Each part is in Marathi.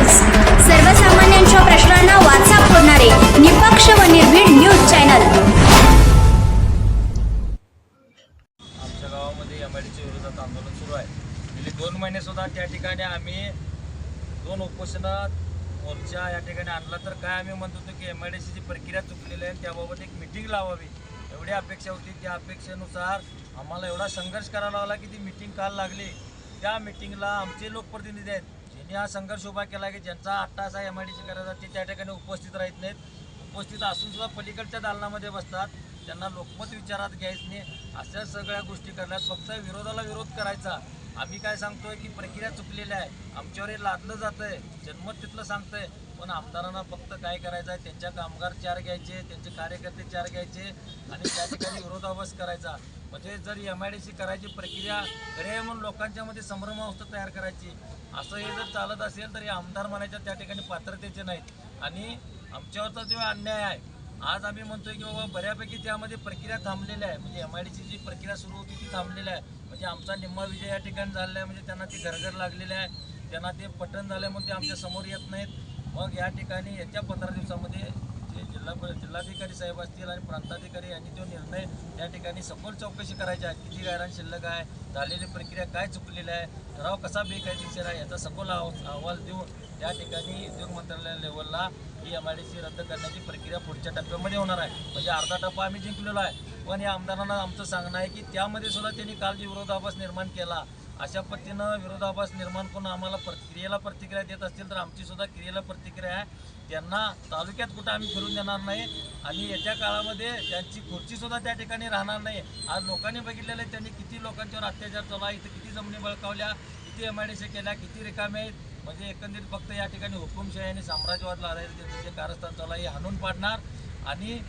न्यूज, सर्वसामान्यांच्या प्रश्नांना वाचा फोडणारे निपक्ष व निर्भीड न्यूज चॅनल। आमच्या गावामध्ये एमआयडीसी विरोधात आंदोलन सुरू आहे। गेली 2 महिने सुद्धा त्या ठिकाणी आम्ही 2 उपोषणात मोर्चा या ठिकाणी आणला। तर काय आम्ही म्हणत होतो की एमआयडीसीची प्रक्रिया चुकलेली आहे, त्याबाबत एक मीटिंग लावावी एवढी अपेक्षा होती। त्या अपेक्षेनुसार आम्हाला एवढा संघर्ष करावा लागला की ती मीटिंग काल लागली। त्या मीटिंगला आमचे लोकप्रतिनिधी आहेत ज्यांनी हा संघर्ष उभा केला की ज्यांचा अट्टास आहे एमआयडीसी करायचा, ते त्या ठिकाणी उपस्थित राहत नाहीत। उपस्थित असून सुद्धा पलीकडच्या दालनामध्ये बसतात, त्यांना लोकमत विचारात घ्यायचं नाही, अशा सगळ्या गोष्टी करण्यात फक्त विरोधाला विरोध करायचा। आम्ही काय सांगतोय की प्रक्रिया चुकलेली आहे, आमच्यावर हे लादलं जातंय, जन्मत तिथलं सांगतंय, पण आमदारांना फक्त काय करायचं आहे, त्यांच्या कामगार चार घ्यायचे, त्यांचे कार्यकर्ते चार घ्यायचे आणि त्या ठिकाणी विरोधाभास करायचा। म्हणजे जर एमआयडीसी करायची प्रक्रिया खरी आहे म्हणून लोकांच्या मध्ये संभ्रमावस्था तयार करायची, असं हे जर चालत असेल तर हे आमदार म्हणायच्या त्या ठिकाणी पात्रतेचे नाहीत। आणि आमच्यावरचा जो अन्याय आहे, आज आम्ही म्हणतोय की बाबा बऱ्यापैकी त्यामध्ये प्रक्रिया थांबलेली आहे, म्हणजे एमआयडीसी जी प्रक्रिया सुरू होती ती थांबलेली आहे। म्हणजे आमचा निम्मा विजय या ठिकाणी झालेला आहे, म्हणजे त्यांना ती घरघर लागलेली आहे, त्यांना ते पटन झालं म्हणून ते आमच्या समोर येत नाहीत। मग या ठिकाणी येत्या 15 दिवसामध्ये जे जिल्हाधिकारी साहेब असतील आणि प्रांताधिकारी यांनी तो निर्णय त्या ठिकाणी सखोल चौकशी करायची आहे, किती गायरान शिल्लक आहे, झालेली प्रक्रिया काय चुकलेली आहे, ठराव कसा बेकायदेशीर आहे, याचा सखोल अहवाल देऊन त्या ठिकाणी उद्योग मंत्रालय लेवलला ही एमआयडीसी रद्द करण्याची प्रक्रिया पुढच्या टप्प्यामध्ये होणार आहे। म्हणजे अर्धा टप्पा आम्ही जिंकलेलो आहे, पण या आमदारांना आमचं सांगणं आहे की त्यामध्ये सुद्धा त्यांनी काल जे विरोधाभास निर्माण केला, अशा पद्धतीनं विरोधाभास निर्माण करून आम्हाला क्रियेला प्रतिक्रिया देत असतील तर आमची सुद्धा क्रियेला प्रतिक्रिया आहे। त्यांना तालुक्यात कुठं आम्ही फिरून देणार नाही आणि येत्या काळामध्ये त्यांची खुर्चीसुद्धा त्या ठिकाणी राहणार नाही। आज लोकांनी बघितलेलं आहे त्यांनी किती लोकांच्यावर अत्याचार चालू आहे, इथं किती जमिनी बळकावल्या, किती एमआयडीसी केल्या, किती रिकामे आहेत। म्हणजे एकंदरीत फक्त या ठिकाणी हुकुमशाही आणि साम्राज्यवाद लढायचं जे कारस्थान चालू आहे हे हाणून पाडणार। आणि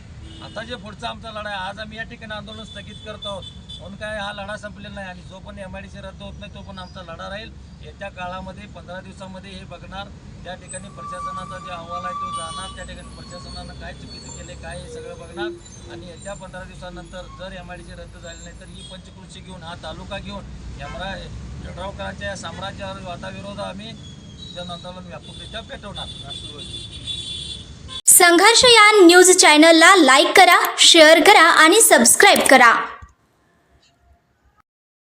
आता जे पुढचा आमचा लढा आहे, आज आम्ही या ठिकाणी आंदोलन स्थगित करत आहोत म्हणून काय हा लढा संपलेला नाही आणि जो पण एमआयडीसी रद्द होत नाही तो पण आमचा लढा राहील। येत्या काळामध्ये 15 दिवसामध्ये हे बघणार, त्या ठिकाणी प्रशासनाचा जे अहवाल आहे तो जाणार, त्या ठिकाणी प्रशासनानं काय चुकीचं केले काय हे सगळं बघणार आणि येत्या 15 दिवसानंतर जर एमआयडीसी रद्द झाली नाही तर ही पंचकृषी घेऊन हा तालुका घेऊन यड्रावकरांच्या या साम्राज्यवादाविरोधात आम्ही जन आंदोलन व्यापकरित्या पेटवणार। संघर्ष या न्यूज चॅनलला लाईक करा, शेअर करा आणि सबस्क्राईब करा।